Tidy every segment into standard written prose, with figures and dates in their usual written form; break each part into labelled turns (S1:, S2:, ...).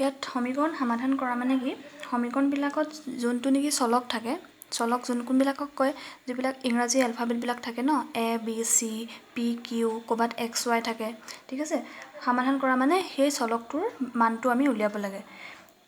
S1: ইয়াত সমীকৰণ সমাধান কৰা মানে কি সমীকৰণবিলাকত যোনটো নেকি চলক থাকে চলক কোনবিলাকক কয় যিবিলাক ইংৰাজী এলফাবেটবিলাক থাকে ন A B C P Q ক'ৰবাত এক্স ৱাই থাকে ঠিক আছে সমাধান কৰা মানে সেই চলকটোৰ মানটো আমি উলিয়াব লাগে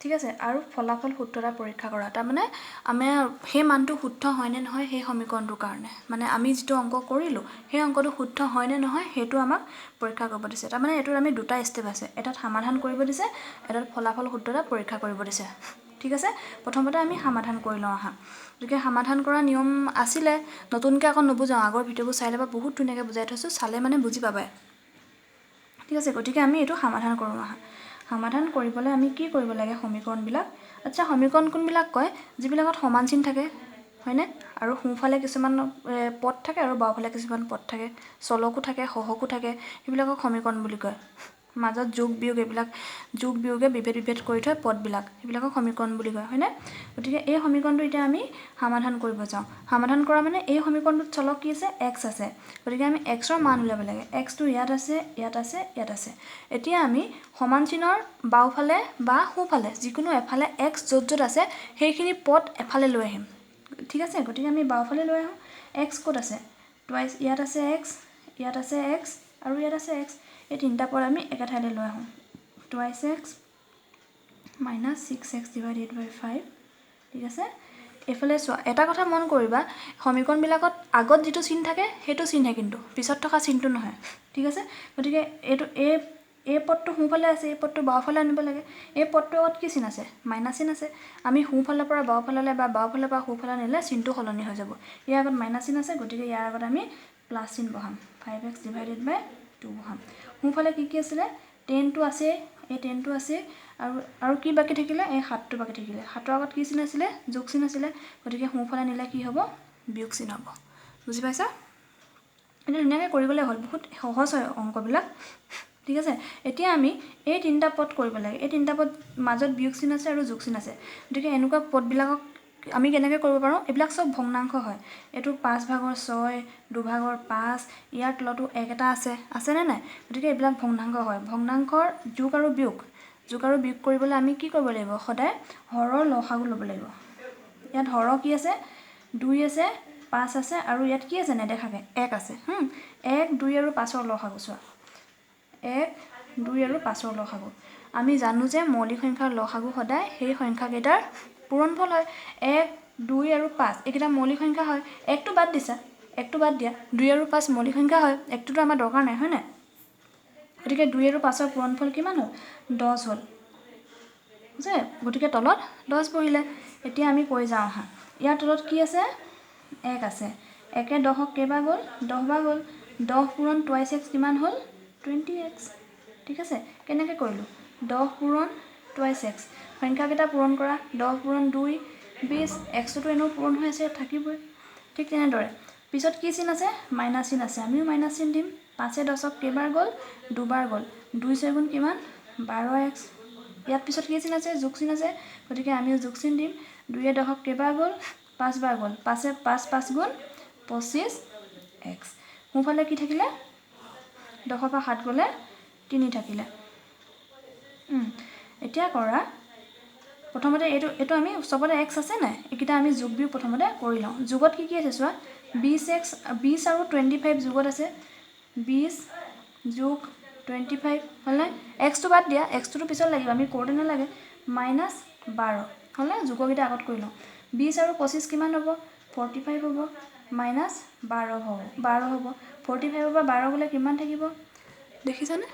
S1: ঠিক আছে আৰু ফলাফল সূত্ৰটা পৰীক্ষা কৰা তাৰমানে আমি সেই মানটো শুদ্ধ হয়নে নহয় সেই সমীকৰণটোৰ কাৰণে মানে আমি যিটো অংক কৰিলোঁ সেই অংকটো শুদ্ধ হয়নে নহয় সেইটো আমাক পৰীক্ষা কৰিব দিছে তাৰমানে এইটোত আমি দুটা ষ্টেপ আছে এটাত সমাধান কৰিব দিছে এটাত ফলাফল সূত্ৰটা পৰীক্ষা কৰিব দিছে ঠিক আছে প্ৰথমতে আমি সমাধান কৰি লওঁ আহা গতিকে সমাধান কৰা নিয়ম আছিলে নতুনকৈ আকৌ নুবুজাওঁ আগৰ ভিডিঅ'বোৰ চাই ল'বা বহুত ধুনীয়াকৈ বুজাই থৈছোঁ চালে মানে বুজি পাবাই ঠিক আছে গতিকে আমি এইটো সমাধান কৰোঁ আহা সমাধান কৰিবলৈ আমি কি কৰিব লাগে সমীকৰণবিলাক আচ্ছা সমীকৰণ কোনবিলাক কয় যিবিলাকত সমান চিন থাকে হয়নে আৰু সোঁফালে কিছুমান পদ থাকে আৰু বাওঁফালে কিছুমান পদ থাকে চলকো থাকে সহকো থাকে সেইবিলাকক সমীকৰণ বুলি কয় মাজত যোগ বিয়োগে বিভেদ কৰি থয় পদবিলাক সেইবিলাকক সমীকৰণ বুলি কয় হয়নে গতিকে এই সমীকৰণটো এতিয়া আমি সমাধান কৰিব যাওঁ সমাধান কৰা মানে এই সমীকৰণটোত চলক কি আছে x আছে গতিকে আমি x ৰ মান উলিয়াব লাগে x টো ইয়াত আছে ইয়াত আছে ইয়াত আছে এতিয়া আমি সমান চিনৰ বাওঁফালে বা সোঁফালে যিকোনো এফালে x য'ত আছে সেইখিনি পদ এফালে লৈ আহিম ঠিক আছে গতিকে আমি বাওঁফালে লৈ আহোঁ x ক'ত আছে টুৱাইছ ইয়াত আছে x ইয়াত আছে x আৰু ইয়াত আছে x এই তিনিটা পদ আমি একে ঠাইলৈ লৈ আহোঁ twice x minus 6x divided by 5 ঠিক আছে এইফালে চোৱা এটা কথা মন কৰিবা সমীকৰণবিলাকত আগত যিটো চিন থাকে সেইটো চিনহে কিন্তু পিছত থকা চিনটো নহয় ঠিক আছে গতিকে এইটো এই পদটো সোঁফালে আছে এই পদটো বাওঁফালে আনিব লাগে এই পদটোৰ আগত কি চিন আছে মাইনাছ চিন আছে আমি সোঁফালৰ পৰা বাওঁফাললৈ বা বাওঁফালৰ পৰা সোঁফালে নিলে চিনটো সলনি হৈ যাব ইয়াৰ আগত মাইনাছ চিন আছে গতিকে ইয়াৰ আগত আমি প্লাছ চিন বহাম 5x ডিভাইডেড বাই 2 বহাম সোঁফালে কি আছিলে 10টো আছে এই 10টো আছে আৰু কি বাকী থাকিলে এই 7টো বাকী থাকিলে 7ৰ আগত কি চিন আছিলে যোগ চিন আছিলে গতিকে সোঁফালে নিলে কি হ'ব বিয়োগ চিন হ'ব বুজি পাইছা এটা ধুনীয়াকৈ কৰিবলৈ হ'ল বহুত সহজ হয় অংকবিলাক ঠিক আছে এতিয়া আমি এই তিনিটা পদ কৰিব লাগে এই তিনিটা পদ মাজত বিয়োগ চিন আছে আৰু যোগ চিন আছে গতিকে এনেকুৱা পদবিলাকক আমি কেনেকৈ কৰিব পাৰোঁ এইবিলাক চব ভগ্নাংশ হয় এইটো 5/6 2/5 ইয়াৰ তলতো 1 এটা আছেনে নাই গতিকে এইবিলাক ভগ্নাংশ হয় ভগ্নাংশৰ যোগ আৰু বিয়োগ কৰিবলৈ আমি কি কৰিব লাগিব সদায় হৰৰ লসাগু ল'ব লাগিব ইয়াত হৰ কি আছে 2 আছে 5 আছে আৰু ইয়াত কি আছে নেদেখাকৈ 1 আছে 1 2 আৰু 5ৰ লসাগু চোৱা 1 2 আৰু 5ৰ লসাগু আমি জানো যে মৌলিক সংখ্যাৰ লসাগু সদায় সেই সংখ্যাকেইটাৰ পূৰণফল হয় 1 2 আৰু 5 এইকেইটা মৌলিক সংখ্যা হয় 1টো বাদ দিছা 1টো বাদ দিয়া 2 আৰু 5 মৌলিক সংখ্যা হয় 1টোতো আমাৰ দৰকাৰ নাই হয় নাই গতিকে 2 আৰু 5ৰ পূৰণফল কিমান হ'ল 10 হ'ল যে গতিকে তলত 10 বহিলে এতিয়া আমি কৈ যাওঁ আহা ইয়াৰ তলত কি আছে 1 আছে 1 10ক কেইবাৰ গ'ল 10 বাৰ গ'ল 10 পূৰণ টুৱাইছ x কিমান হ'ল 20x ঠিক আছে কেনেকৈ কৰিলোঁ 10 পূৰণ টুৱাইছ x সংখ্যাকেইটা পূৰণ কৰা 10 পূৰণ 2 20 xটোতো এনেও পূৰণ হৈ আছে থাকিবই ঠিক তেনেদৰে পিছত কি চিন আছে মাইনাছ চিন আছে আমিও মাইনাছ চিন দিম 5 10ক কেইবাৰ গ'ল দুবাৰ গ'ল 2 6 গুণ কিমান 12x ইয়াত পিছত কি চিন আছে যোগ চিন আছে গতিকে আমিও যোগ চিন দিম 2 10ক কেইবাৰ গ'ল 5 বাৰ গ'ল 5 গুণ 25x সোঁফালে কি থাকিলে 10ৰ পৰা 7 গ'লে 3 থাকিলে এতিয়া কৰা প্ৰথমতে এইটো আমি চবতে x আছে নাই এইকেইটা আমি যোগ বিয়োগ প্ৰথমতে কৰি লওঁ যোগত কি আছে চোৱা 20 আৰু 25 যোগত আছে 20 যোগ 25 হ'লে xটো বাদ দিয়া xটোতো পিছত লাগিব আমি কৰোঁতে নালাগে মাইনাছ 12 হ'লে যোগকেইটা আগত কৰি লওঁ 20 আৰু 25 কিমান হ'ব 45 হ'ব মাইনাছ 12 হ'ব 45ৰ পৰা 12 গ'লে কিমান থাকিব দেখিছানে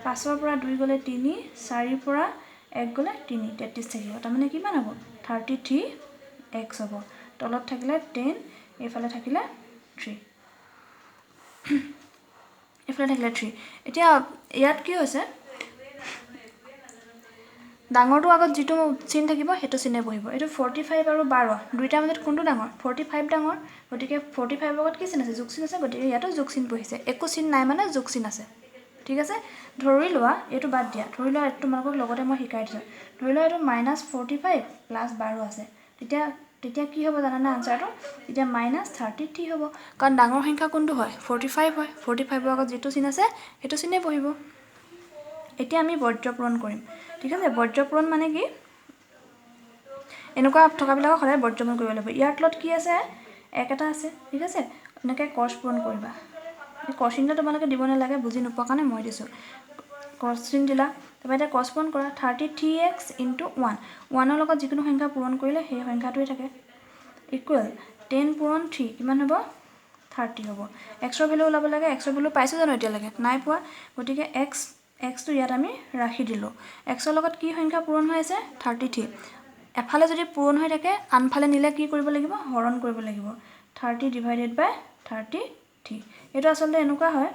S1: 5ৰ পৰা 2 গ'লে 3 4ৰ পৰা 1 গ'লে 3 33 থাকিব তাৰমানে কিমান হ'ব 33x হ'ব তলত থাকিলে 10 এইফালে থাকিলে 3 এতিয়া ইয়াত কি হৈছে ডাঙৰটো আগত যিটো চিন থাকিব সেইটো চিনে বহিব এইটো 45 আৰু 12 দুইটাৰ মাজত কোনটো ডাঙৰ 45 ডাঙৰ গতিকে 45ৰ আগত কি চিন আছে যোগ চিন আছে গতিকে ইয়াতো যোগ চিন বহিছে একো চিন নাই মানে যোগ চিন আছে ঠিক আছে ধৰি লোৱা এইটো বাদ দিয়া ধৰি লোৱা তোমালোকক লগতে মই শিকাই দিছোঁ ধৰি লোৱা এইটো -45 + 12 আছে তেতিয়া কি হ'ব জানানে আনসাৰটো এতিয়া -33 হ'ব কাৰণ ডাঙৰ সংখ্যা কোনটো হয় 45 হয় 45ৰ আগত যিটো চিন আছে সেইটো চিনে বহিব এতিয়া আমি বৰ্জ্য পূৰণ কৰিম ঠিক আছে বৰ্জ্য পূৰণ মানে কি এনেকুৱা থকাবিলাকক সদায় বৰ্জ্য পূৰণ কৰিব লাগিব ইয়াৰ তলত কি আছে এক এটা আছে ঠিক আছে এনেকৈ কৰ্চ পূৰণ কৰিবা কৰ্চ চিনটো তোমালোকে দিব নালাগে বুজি নোপোৱা কাৰণে মই দিছোঁ কৰ্চ চিন দিলা তাৰপৰা এতিয়া কৰ্চ পূৰণ কৰা 33x × 1 1ৰ লগত যিকোনো সংখ্যা পূৰণ কৰিলে সেই সংখ্যাটোৱে থাকে ইকুৱেল 10 পূৰণ 3 কিমান হ'ব 30 হ'ব এক্সৰ ভেলু ওলাব লাগে এক্সৰ ভেলু পাইছোঁ জানো এতিয়ালৈকে নাই পোৱা গতিকে এক্সটো ইয়াত আমি ৰাখি দিলোঁ এক্সৰ লগত কি সংখ্যা পূৰণ হৈ আছে 33 এফালে যদি পূৰণ হৈ থাকে আনফালে নিলে কি কৰিব লাগিব হৰণ কৰিব লাগিব 30 / 33 এইটো আচলতে এনেকুৱা হয়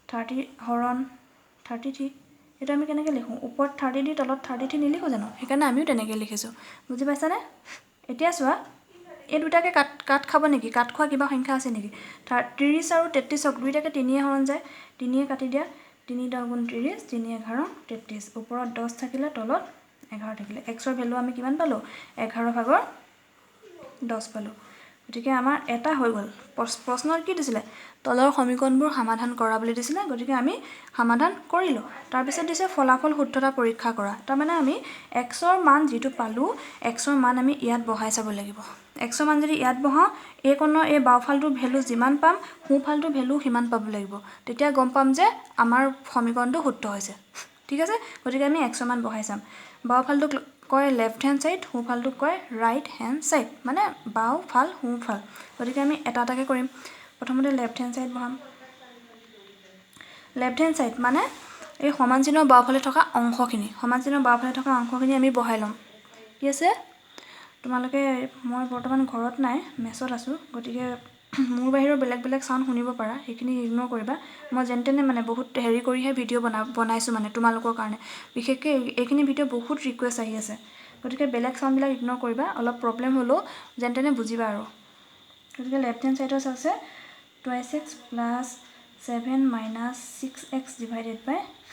S1: 30 হৰণ 33 এইটো আমি কেনেকৈ লিখোঁ ওপৰত 30 দি তলত 33 নিলিখোঁ জানো সেইকাৰণে আমিও তেনেকৈ লিখিছোঁ বুজি পাইছানে এতিয়া চোৱা এই দুটাকে কাট খাব নেকি কাট খোৱা কিবা সংখ্যা আছে নেকি 30 আৰু 33ক দুইটাকে 3 হৰণ যায় 3 কাটি দিয়া 3 × 30 3 × 11 33 ওপৰত 10 থাকিলে তলত 11 থাকিলে এক্সৰ ভেলু আমি কিমান পালোঁ 11/10 পালোঁ গতিকে আমাৰ এটা হৈ গ'ল প্ৰশ্নত কি দিছিলে তলৰ সমীকৰণবোৰ সমাধান কৰা বুলি দিছিলে গতিকে আমি সমাধান কৰিলোঁ তাৰপিছত দিছে ফলাফল শুদ্ধতা পৰীক্ষা কৰা তাৰমানে আমি এক্সৰ মান যিটো পালোঁ এক্সৰ মান আমি ইয়াত বহাই চাব লাগিব এক্সৰ মান যদি ইয়াত বহাওঁ এই কোণৰ এই বাওঁফালটোৰ ভেলু যিমান পাম সোঁফালটোৰ ভেলু সিমান পাব লাগিব তেতিয়া গম পাম যে আমাৰ সমীকৰণটো শুদ্ধ হৈছে ঠিক আছে গতিকে আমি এক্সৰ মান বহাই চাম বাওঁফালটোক কয় লেফ্ট হেণ্ড ছাইড সোঁফালটোক কয় ৰাইট হেণ্ড ছাইড মানে বাওঁফাল সোঁফাল গতিকে আমি এটা এটাকৈ কৰিম প্ৰথমতে লেফ্ট হেণ্ড ছাইড বহাম লেফ্ট হেণ্ড ছাইড মানে এই সমান চিনৰ বাওঁফালে থকা অংশখিনি আমি বহাই ল'ম কি আছে তোমালোকে মই বৰ্তমান ঘৰত নাই মেছত আছোঁ গতিকে মোৰ বাহিৰৰ বেলেগ চাউণ্ড শুনিব পাৰা সেইখিনি ইগন'ৰ কৰিবা মই যেন তেনে মানে বহুত হেৰি কৰিহে ভিডিঅ' বনাইছোঁ মানে তোমালোকৰ কাৰণে বিশেষকৈ এইখিনি ভিডিঅ' বহুত ৰিকুৱেষ্ট আহি আছে গতিকে বেলেগ চাউণ্ডবিলাক ইগন'ৰ কৰিবা অলপ প্ৰব্লেম হ'লেও যেন তেনে বুজিবা আৰু গতিকে লেফ্ট হেণ্ড ছাইডত আছে 2x + 7 - 6x /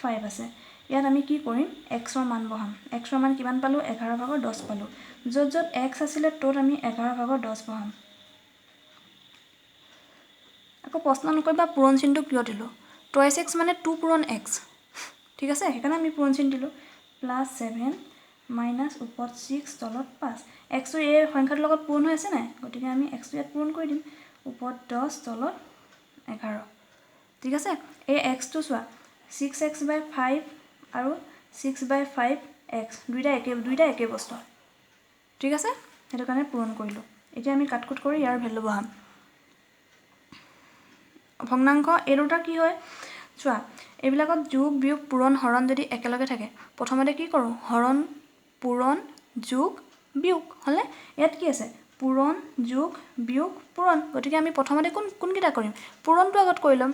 S1: 5 আছে ইয়াত আমি কি কৰিম এক্সৰ মান বহাম এক্সৰ মান কিমান পালোঁ 11/10 পালোঁ য'ত এক্স আছিলে ত'ত আমি 11/10 বহাম আকৌ প্ৰশ্ন নকৰিবা পূৰণ চিনটো কিয় দিলোঁ 2x মানে 2 পূৰণ x ঠিক আছে সেইকাৰণে আমি পূৰণ চিন দিলোঁ +7 - ওপৰত 6 তলত 5 এক্সটো এই সংখ্যাটোৰ লগত পূৰণ হৈ আছে নাই গতিকে আমি এক্সটো ইয়াত পূৰণ কৰি দিম ওপৰত 10 তলত 11 ঠিক আছে এই এক্সটো চোৱা 6x/5 আৰু 6/5x দুইটা একে বস্তু ঠিক আছে সেইটো কাৰণে পূৰণ কৰিলোঁ এতিয়া আমি কাটকুট কৰি ইয়াৰ ভেলু বহাম ভগ্নাংশ এই দুটা কি হয় চোৱা এইবিলাকত যোগ বিয়োগ পূৰণ হৰণ যদি একেলগে থাকে প্ৰথমতে কি কৰোঁ হৰণ পূৰণ যোগ বিয়োগ হ'লে ইয়াত কি আছে পূৰণ যোগ বিয়োগ পূৰণ গতিকে আমি প্ৰথমতে কোনকেইটা কৰিম পূৰণটো আগত কৰি ল'ম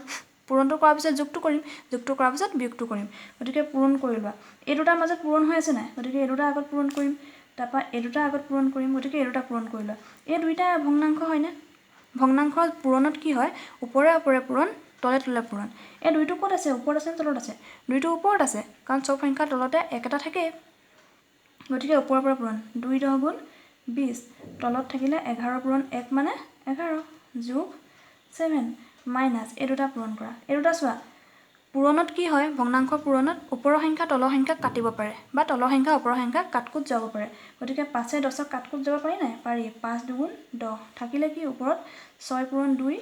S1: পূৰণটো কৰাৰ পিছত যোগটো কৰিম যোগটো কৰাৰ পিছত বিয়োগটো কৰিম গতিকে পূৰণ কৰি লোৱা এই দুটাৰ মাজত পূৰণ হৈ আছে নাই গতিকে এই দুটা আগত পূৰণ কৰিম তাৰপৰা এই দুটা আগত পূৰণ কৰিম গতিকে এই দুটা পূৰণ কৰি লোৱা এই দুইটা ভগ্নাংশ হয়নে ভগ্নাংশৰ পূৰণত কি হয় ওপৰে পূৰণ তলে পূৰণ এই দুইটো ক'ত আছে ওপৰত আছে তলত আছে দুইটো ওপৰত আছে কাৰণ চব সংখ্যাৰ তলতে একেটা থাকেই গতিকে ওপৰৰ পৰা পূৰণ 2 × 10 = 20 তলত থাকিলে 11 পূৰণ 1 মানে 11 যোগ 7 মাইনাছ এই দুটা পূৰণ কৰা এই দুটা চোৱা পূৰণত কি হয় ভগ্নাংশ পূৰণত ওপৰৰ সংখ্যা তলৰ সংখ্যাক কাটিব পাৰে বা তলৰ সংখ্যা ওপৰৰ সংখ্যাক কাটকুট যাব পাৰে গতিকে 5 × 10ক কাটকুট যাব পাৰি নাই পাৰি 5 × 2 = 10 থাকিলে কি ওপৰত 6 পূৰণ 2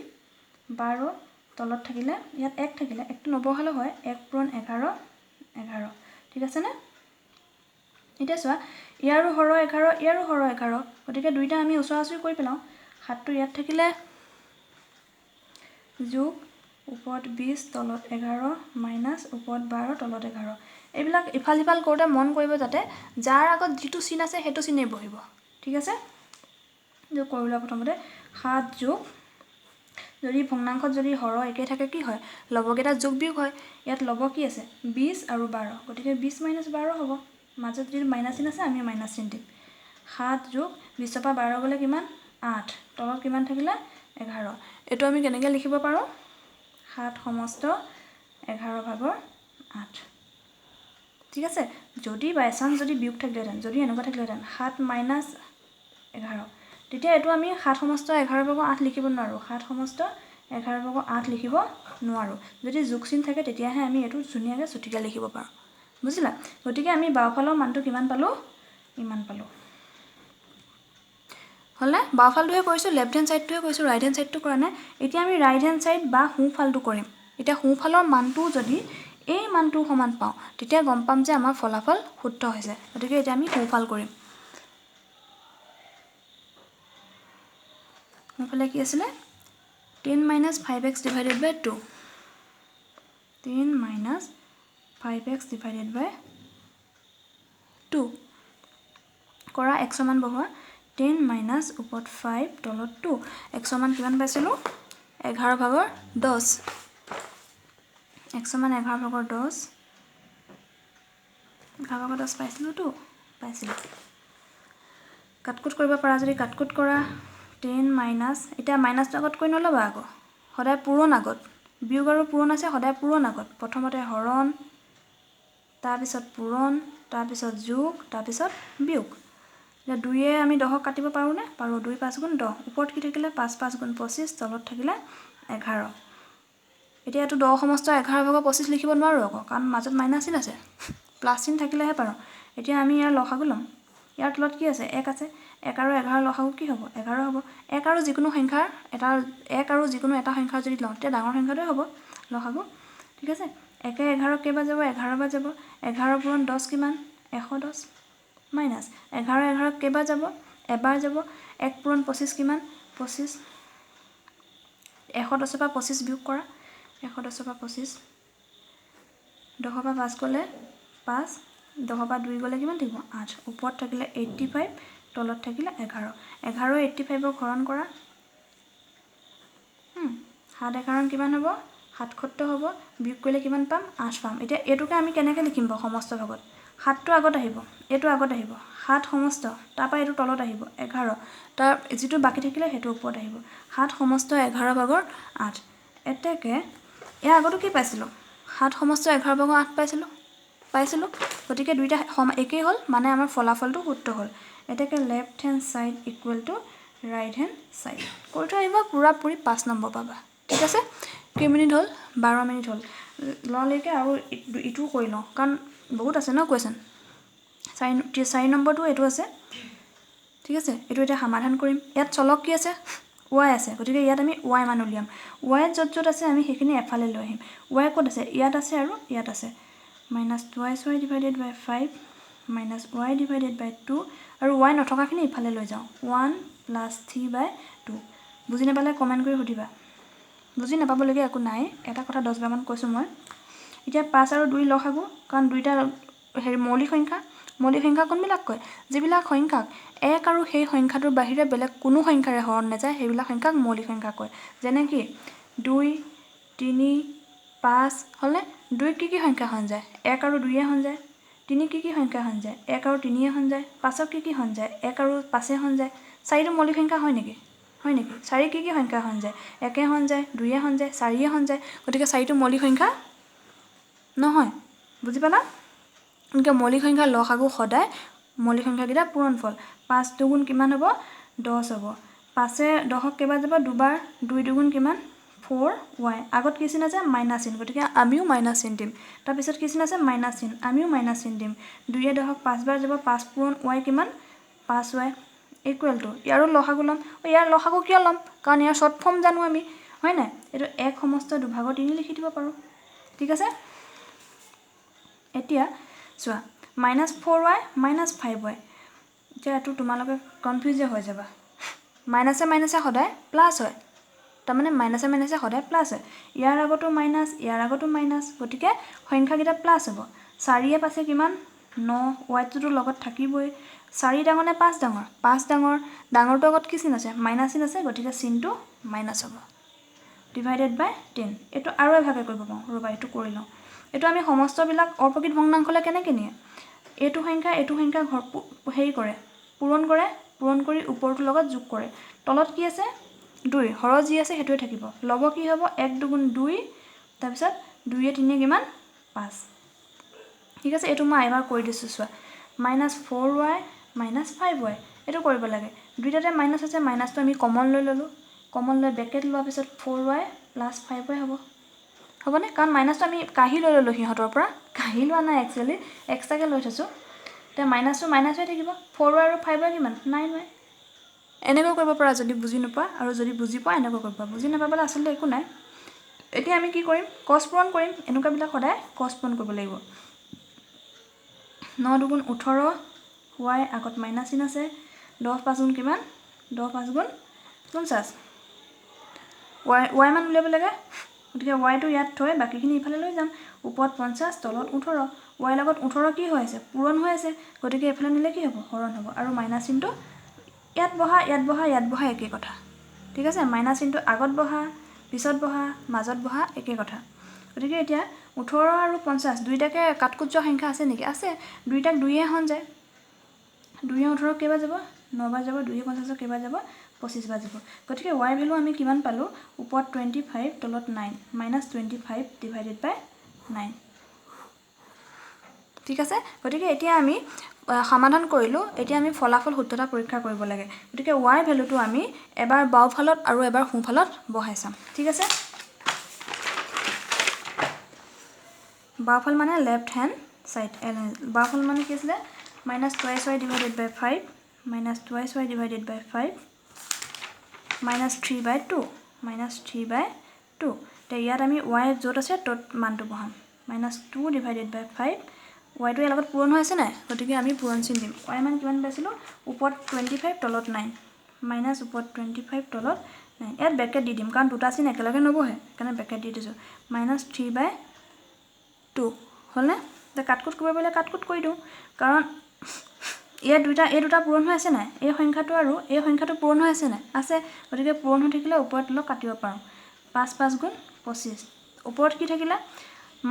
S1: 12 তলত থাকিলে ইয়াত 1 থাকিলে 1টো নবহালেও হয় 1 পূৰণ 11 11 ঠিক আছেনে এতিয়া চোৱা ইয়াৰো হৰ 11 ইয়াৰো হৰ 11 গতিকে দুইটা আমি ওচৰা-ওচৰি কৰি পেলাওঁ 7টো ইয়াত থাকিলে যোগ ওপৰত 20 তলত 11 মাইনাছ ওপৰত 12 তলত 11 এইবিলাক ইফাল সিফাল কৰোঁতে মন কৰিব যাতে যাৰ আগত যিটো চিন আছে সেইটো চিনেই বহিব ঠিক আছে যোগ কৰিলা প্ৰথমতে 7 যোগ যদি ভগ্নাংশত যদি হৰ একে থাকে কি হয় লবকেইটা যোগ বিয়োগ হয় ইয়াত লব কি আছে 20 আৰু 12 গতিকে 20 - 12 হ'ব মাজত যদি মাইনাছ চিন আছে আমি মাইনাছ চিন দিম 7 যোগ 20 পৰা 12 গ'লে কিমান 8 তলত কিমান থাকিলে 11 এইটো আমি কেনেকৈ লিখিব পাৰোঁ 7 সমস্ত 11/8 ঠিক আছে যদি বাই চান্স যদি বিয়োগ থাকিলেহেঁতেন যদি এনেকুৱা থাকিলেহেঁতেন 7 - 11 তেতিয়া এইটো আমি 7 সমস্ত 11/8 লিখিব নোৱাৰোঁ 7 সমস্ত 11/8 লিখিব নোৱাৰোঁ যদি যোগ চিন থাকে তেতিয়াহে আমি এইটো ধুনীয়াকৈ চুটিকৈ লিখিব পাৰোঁ বুজিলা গতিকে আমি বাওঁফালৰ মানটো কিমান পালোঁ ইমান পালোঁ হ'লে বাওঁফালটোহে কৰিছোঁ লেফ্ট হেণ্ড ছাইডটোহে কৰিছোঁ ৰাইট হেণ্ড ছাইডটো কৰা নাই এতিয়া আমি ৰাইট হেণ্ড ছাইড বা সোঁফালটো কৰিম এতিয়া সোঁফালৰ মানটো যদি এই মানটো সমান পাওঁ তেতিয়া গম পাম যে আমাৰ ফলাফল শুদ্ধ হৈছে গতিকে এতিয়া আমি সোঁফাল কৰিম সোঁফালে কি আছিলে 10 - 5x divided by 2 10 - 5x divided by 2 কৰা x মান বহোৱা 10 - ওপৰত 5 তলত 2 x মান কিমান পাইছিলোঁ 11/10 x মান 11/10 11/10 পাইছিলোঁতো পাইছিলোঁ কাটকুট কৰিব পৰা যদি কাটকুট কৰা 10 - এতিয়া মাইনাছটো আগত কৈ নল'বা আকৌ সদায় পূৰণ আগত বিয়োগ আৰু পূৰণ আছে সদায় পূৰণ আগত প্ৰথমতে হৰণ তাৰপিছত পূৰণ তাৰপিছত যোগ তাৰপিছত বিয়োগ এতিয়া 2য়ে আমি 10ক কাটিব পাৰোঁনে পাৰোঁ 2 × 5 = 10 ওপৰত কি থাকিলে 5 × 5 = 25 তলত থাকিলে 11 এতিয়া এইটো 10 সমস্ত 11/25 লিখিব নোৱাৰোঁ আকৌ কাৰণ মাজত মাইনাছ চিন আছে প্লাছ চিন থাকিলেহে পাৰোঁ এতিয়া আমি ইয়াৰ লসাগু ল'ম ইয়াৰ তলত কি আছে 1 আছে 1 আৰু 11 লসাগু কি হ'ব 11 হ'ব 1 আৰু যিকোনো সংখ্যাৰ এটা 1 আৰু যিকোনো এটা সংখ্যাৰ যদি লওঁ তেতিয়া ডাঙৰ সংখ্যাটোৱে হ'ব লসাগু ঠিক আছে 1 - 11 কেইবাৰ যাব 11 বাৰ যাব 11 পূৰণ 10 কিমান 110 মাইনাছ 11 - 11 কেইবাৰ যাব এবাৰ যাব 1 পূৰণ 25 কিমান 25 110 পৰা 25 বিয়োগ কৰা 110 পৰা 25 10 পৰা 5 গ'লে 5 10 পৰা 2 গ'লে কিমান থাকিব 8 ওপৰত থাকিলে 85 তলত থাকিলে 11 11 85ক হৰণ কৰা 7 × 11 কিমান হ'ব 77 হ'ব বিয়োগ কৰিলে কিমান পাম 8 পাম এতিয়া এইটোকে আমি কেনেকৈ লিখিম বাৰু সমস্ত ভাগত 7টো আগত আহিব এইটো আগত আহিব 7 সমস্ত তাৰপৰা এইটো তলত আহিব 11 তাৰ যিটো বাকী থাকিলে সেইটো ওপৰত আহিব 7 সমস্ত 11/8 এতেকে ইয়াৰ আগতো কি পাইছিলোঁ 7 সমস্ত 11/8 পাইছিলোঁ গতিকে দুইটা একেই হ'ল মানে আমাৰ ফলাফলটো শুদ্ধ হ'ল এতেকে left hand side equal to right hand side কৰি থৈ আহিব পূৰাপূৰি 5 নম্বৰ পাবা ঠিক আছে কেইমিনিট হ'ল 12 মিনিট হ'ল ললৈকে আৰু ইটোও কৰি লওঁ কাৰণ বহুত আছে ন কুৱেশ্যন 4 নম্বৰটো এইটো আছে ঠিক আছে এইটো এতিয়া সমাধান কৰিম ইয়াত চলক কি আছে y আছে গতিকে ইয়াত আমি y মান উলিয়াম y য'ত য'ত আছে আমি সেইখিনি এফালে লৈ আহিম y ক'ত আছে ইয়াত আছে আৰু ইয়াত আছে -2y divided by 5 - y divided by 2 আৰু y নথকাখিনি ইফালে লৈ যাওঁ 1 + 3/2 বুজি নাপালে কমেণ্ট কৰি সুধিবা বুজি নাপাবলগীয়া একো নাই এটা কথা 10 বাৰমান কৈছোঁ মই এতিয়া 5 আৰু 2 লসাগু কাৰণ দুইটা মৌলিক সংখ্যা কোনবিলাক কয় যিবিলাক সংখ্যাক 1 আৰু সেই সংখ্যাটোৰ বাহিৰে বেলেগ কোনো সংখ্যাৰে হৰণ নাযায় সেইবিলাক সংখ্যাক মৌলিক সংখ্যা কয় যেনে কি 2 3 5 হ'লে 2 কি সংখ্যা হৰণ যায় 1 আৰু 2 হৰণ যায় 3 কি সংখ্যা হৰণ যায় 1 আৰু 3 হৰণ যায় 5 কি হৰণ যায় 1 আৰু 5 হৰণ যায় 4টো মৌলিক সংখ্যা হয় নেকি 4 কি সংখ্যা হৰণ যায় 1 হৰণ যায় 2 হৰণ যায় 4 হৰণ যায় গতিকে 4টো মৌলিক সংখ্যা নহয় বুজি পালা এনেকৈ মৌলিক সংখ্যাৰ লসাগু সদায় মৌলিক সংখ্যাকেইটা পূৰণফল 5 দুগুণ কিমান হ'ব 10 হ'ব 5 10ক কেইবাৰ যাব দুবাৰ 2 দুগুণ কিমান 4y আগত কি চিন আছে মাইনাছ চিন গতিকে আমিও মাইনাছ চিন দিম তাৰপিছত কি চিন আছে মাইনাছ চিন আমিও মাইনাছ চিন দিম 2 10ক 5 বাৰ যাব 5 পূৰণ y কিমান 5y ইকুৱেল টু ইয়াৰো লসাগু ল'ম ইয়াৰ লসাগু কিয় ল'ম কাৰণ ইয়াৰ শ্বৰ্ট ফৰ্ম জানো আমি হয় নাই এইটো 1 সমস্ত 2/3 লিখি দিব পাৰোঁ ঠিক আছে এতিয়া চোৱা -4y - 5y এতিয়া এইটো তোমালোকে কনফিউজে হৈ যাবা মাইনাছে সদায় প্লাছ হয় তাৰমানে মাইনাছে সদায় প্লাছ হয় ইয়াৰ আগতো মাইনাছ ইয়াৰ আগতো মাইনাছ গতিকে সংখ্যাকেইটা প্লাছ হ'ব 4 পাছে কিমান 9 ৱাইটোতো লগত থাকিবই 4 ডাঙৰ নে 5 ডাঙৰ 5 ডাঙৰটো আগত কি চিন আছে মাইনাছ চিন আছে গতিকে চিনটো মাইনাছ হ'ব ডিভাইডেড বাই 10 এইটো আৰু এভাগে কৰিব পাৰোঁ ৰ'বা এইটো কৰি লওঁ এইটো আমি সমস্তবিলাক অপ্ৰকৃত ভগ্নাংশলৈ কেনেকৈ নিয়ে এইটো সংখ্যা হেৰি কৰে পূৰণ কৰি ওপৰটোৰ লগত যোগ কৰে তলত কি আছে 2 হৰ যি আছে সেইটোৱে থাকিব ল'ব কি হ'ব 1 দুগুণ 2 তাৰপিছত 2 3 কিমান 5 ঠিক আছে এইটো মই এবাৰ কৰি দিছোঁ চোৱা -4y - 5y এইটো কৰিব লাগে দুইটাতে মাইনাছ আছে মাইনাছটো আমি কমন লৈ ল'লোঁ কমন লৈ ব্ৰেকেট লোৱাৰ পিছত 4y + 5y হ'ব হ'বনে? কাৰণ মাইনাছটো আমি কাঢ়ি লৈ ল'লোঁ সিহঁতৰ পৰা, কাঢ়ি লোৱা নাই একচুৱেলি, এক্সট্ৰাকৈ লৈ থৈছোঁ। এতিয়া মাইনাছটো মাইনাছ হৈ থাকিব, 4 আৰু 5 কিমান 9 হয়। এনেকৈ কৰিব পৰা যদি বুজি নোপোৱা, আৰু যদি বুজি পোৱা এনেকৈ কৰিব পাৰা, বুজি নাপাবলৈ আচলতে একো নাই। এতিয়া আমি কি কৰিম, কছ পূৰণ কৰিম। এনেকুৱাবিলাক সদায় কছ পূৰণ কৰিব লাগিব। 9 দুগুণ 18, ৱাই আগত মাইনাছ চিন আছে, 10 5 গুণ কিমান, 10 5 গুণ 50। ৱাই মান উলিয়াব লাগে, গতিকে ৱাইটো ইয়াত থৈ বাকীখিনি ইফালে লৈ যাম। ওপৰত 50, তলত 18, ৱাইৰ লগত 18 কি হৈ আছে, পূৰণ হৈ আছে, গতিকে এইফালে নিলে কি হ'ব, হৰণ হ'ব। আৰু মাইনাছ চিনটো ইয়াত বহা, ইয়াত বহা, ইয়াত বহা, একেই কথা। ঠিক আছে, মাইনাছ চিনটো আগত বহা, পিছত বহা, মাজত বহা, একেই কথা। গতিকে এতিয়া 18 আৰু 50 দুইটাকে কাটকুট যোৱা সংখ্যা আছে নেকি? আছে। দুইটাক 2য়ে হৰণ যায়। 2য়ে 18 কেইবাৰ যাব, 9 বাৰ যাব, 2য়ে 50 কেইবাৰ যাব, 25 বাৰ যাব। গতিকে ৱাই ভেলু আমি কিমান পালোঁ, ওপৰত 25, তলত 9, -25 ডিভাইডেড বাই 9। ঠিক আছে, গতিকে এতিয়া আমি সমাধান কৰিলোঁ। এতিয়া আমি ফলাফল শুদ্ধতা পৰীক্ষা কৰিব লাগে। গতিকে ৱাই ভেলুটো আমি এবাৰ বাওঁফালত আৰু এবাৰ সোঁফালত বহাই চাম। ঠিক আছে, বাওঁফাল মানে লেফ্ট হেণ্ড চাইড, বাওঁফাল মানে কি আছিলে, -2y divided by 5, -2y divided by 5, -3/2, -3/2। এতিয়া ইয়াত আমি ৱাই য'ত আছে ত'ত মানটো বহাম, -2 ডিভাইডেড বাই 5, ৱাইটো ইয়াৰ লগত পূৰণ হৈ আছে নাই, গতিকে আমি পূৰণ চিন দিম। ৱাই মান কিমান পাইছিলোঁ, ওপৰত 25, তলত 9, মাইনাছ ওপৰত 25, তলত 9। ইয়াত ব্ৰেকেট দি দিম, কাৰণ দুটা চিন একেলগে নবহে, সেইকাৰণে ব্ৰেকেট দি দিছোঁ। -3/2 হ'লনে? এতিয়া কাটকুট কৰিব পাৰিলে কাটকুট কৰি দিওঁ, কাৰণ এই দুটা পূৰণ হৈ আছে নাই, এই সংখ্যাটো আৰু এই সংখ্যাটো পূৰণ হৈ আছে নাই, আছে। গতিকে পূৰণ হৈ থাকিলে ওপৰত তলত কাটিব পাৰোঁ। 5 5 গুণ 25, ওপৰত কি থাকিলে,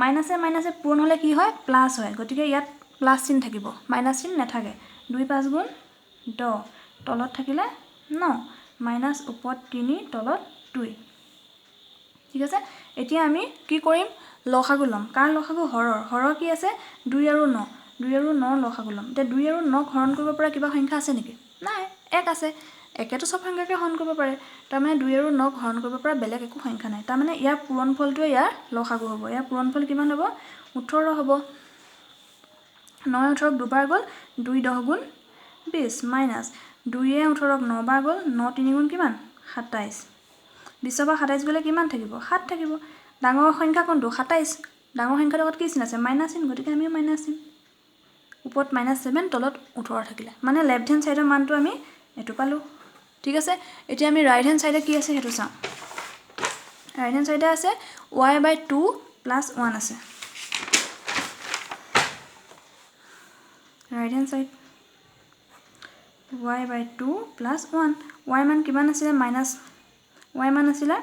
S1: মাইনাছে মাইনাছে পূৰণ হ'লে কি হয়, প্লাছ হয়। গতিকে ইয়াত প্লাছ চিন থাকিব, মাইনাছ চিন নাথাকে। 2 5 গুণ 10, তলত থাকিলে 9, মাইনাছ ওপৰত 3, তলত 2। ঠিক আছে, এতিয়া আমি কি কৰিম, লসাগু ল'ম। কাৰ লসাগু, হৰৰ কি আছে, 2 আৰু 9, 2 আৰু 9 লসাগু ল'ম। এতিয়া 2 আৰু 9 হৰণ কৰিব পৰা কিবা সংখ্যা আছে নেকি? নাই, 1 আছে। একেতো চব সংখ্যাকে হৰণ কৰিব পাৰে, তাৰমানে 2 আৰু 9 হৰণ কৰিব পৰা বেলেগ একো সংখ্যা নাই। তাৰমানে ইয়াৰ পূৰণফলটোৱে ইয়াৰ লসাগু হ'ব। ইয়াৰ পূৰণফল কিমান হ'ব, 18 হ'ব। 9 18 দুবাৰ গ'ল, 2 10 গুণ 20, মাইনাছ 2য়ে 18 9 বাৰ গ'ল, 9 3 গুণ কিমান, 27। 20 পৰা 27 গ'লে কিমান থাকিব, 7 থাকিব। ডাঙৰ সংখ্যা কোনটো, 27। ডাঙৰ সংখ্যাটোৰ লগত কি চিন আছে, মাইনাছ চিন, গতিকে আমিও মাইনাছ চিন। ওপৰত -7, তলত 18 থাকিলে, মানে লেফ্ট হেণ্ড ছাইডৰ মানটো আমি এইটো পালোঁ। ঠিক আছে, এতিয়া আমি ৰাইট হেণ্ড ছাইডে কি আছে সেইটো চাওঁ। ৰাইট হেণ্ড ছাইডে আছে y/2 + 1 আছে। Right hand side y/2 + 1, y মান কিমান আছিলে, y মান আছিলে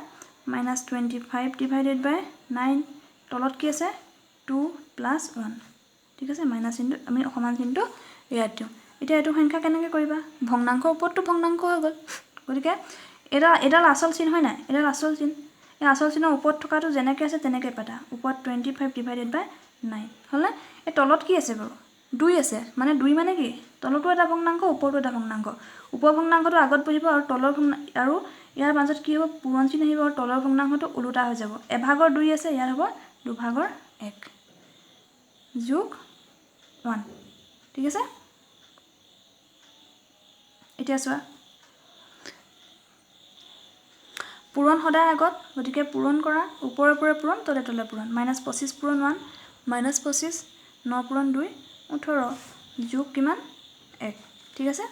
S1: -25 ডিভাইডেড বাই 9, তলত কি আছে 2 + 1। ঠিক আছে, মাইনাছ চিনটো আমি সমান চিনটো ইয়াত দিওঁ। এতিয়া এইটো সংখ্যা কেনেকৈ কৰিবা, ভগ্নাংশৰ ওপৰততো ভগ্নাংশ হৈ গ'ল, গতিকে এডাল আচল চিন হয় নাই, এডাল আচল চিন। এই আচল চিনৰ ওপৰত থকাটো যেনেকৈ আছে তেনেকৈ পাতা, ওপৰত 25 ডিভাইডেড বাই 9 হ'লে। এই তলত কি আছে বাৰু, 2 আছে, মানে 2 মানে কি, তলতো এটা ভগ্নাংশ, ওপৰতো এটা ভগ্নাংশ। ওপৰ ভগ্নাংশটো আগত বহিব আৰু তলৰ আৰু ইয়াৰ মাজত কি হ'ব, পূৰণ চিন আহিব আৰু তলৰ ভগ্নাংশটো ওলোটা হৈ যাব। এভাগৰ 2 আছে, ইয়াত হ'ব 2 ভাগৰ 1 যোগ 1। ঠিক আছে, এতিয়া চোৱা, পূৰণ সদায় আগত, গতিকে পূৰণ কৰা, ওপৰে ওপৰে পূৰণ, তলে তলে পূৰণ। -25 পূৰণ 1, -25, 9 পূৰণ 2, 18 যোগ কিমান 1। ঠিক আছে,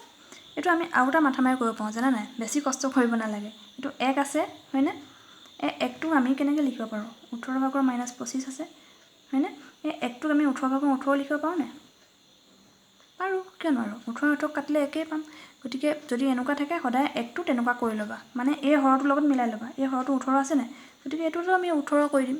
S1: এইটো আমি আৰু এটা মাথা মাৰি কৰিব পাৰোঁ, জানা নাই, বেছি কষ্ট কৰিব নালাগে। এইটো 1 আছে হয়নে, এই 1টোক আমি কেনেকৈ লিখিব পাৰোঁ, 18 ভাগৰ -25 আছে হয়নে, এই 1টোক আমি 18 ভাগৰ 18 লিখিব পাৰোঁ নে, পাৰোঁ, কিয় নোৱাৰোঁ। 18 18 কাটিলে একেই পাম। গতিকে যদি এনেকুৱা থাকে সদায় 1টো তেনেকুৱা কৰি ল'বা, মানে এই হৰটোৰ লগত মিলাই ল'বা। এই হৰটো 18 আছে নাই, গতিকে এইটোতো আমি 18 কৰি দিম।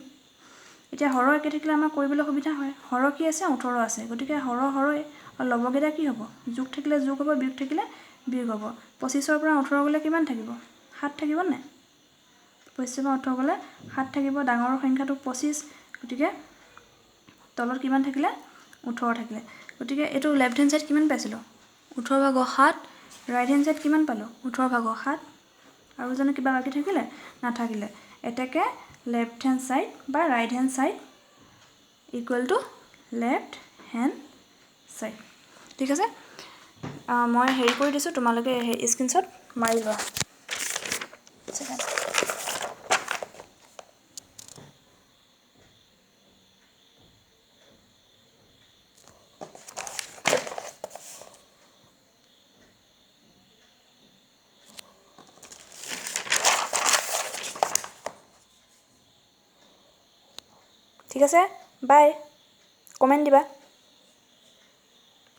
S1: এতিয়া হৰৰ একে থাকিলে আমাৰ কৰিবলৈ সুবিধা হয়। হৰৰ কি আছে, 18 আছে, গতিকে হৰৰ হৰই, আৰু লবকেইটা কি হ'ব, যোগ থাকিলে যোগ হ'ব, বিয়োগ থাকিলে বিয়োগ হ'ব। 25ৰ পৰা 18 গ'লে কিমান থাকিব, 7 থাকিব নাই, 25ৰ পৰা 18 গ'লে 7 থাকিব। ডাঙৰ সংখ্যাটো 25, গতিকে তলত কিমান থাকিলে, 18 থাকিলে। গতিকে এইটো লেফ্ট হেণ্ড ছাইড কিমান পাইছিলোঁ, 18 ভাগৰ 7, ৰাইট হেণ্ড ছাইড কিমান পালোঁ, 18 ভাগৰ 7, আৰু জানো কিবা বাকী থাকিলে, নাথাকিলে। এতেকে লেফট হেণ্ড ছাইড বা right hand side equal to left hand side ঠিক আছে মই হেৰি কৰি দিছোঁ তোমালোকে স্ক্ৰীনশ্বট মাৰি লোৱা ঠিক আছে বাই কমেণ্ট দিবা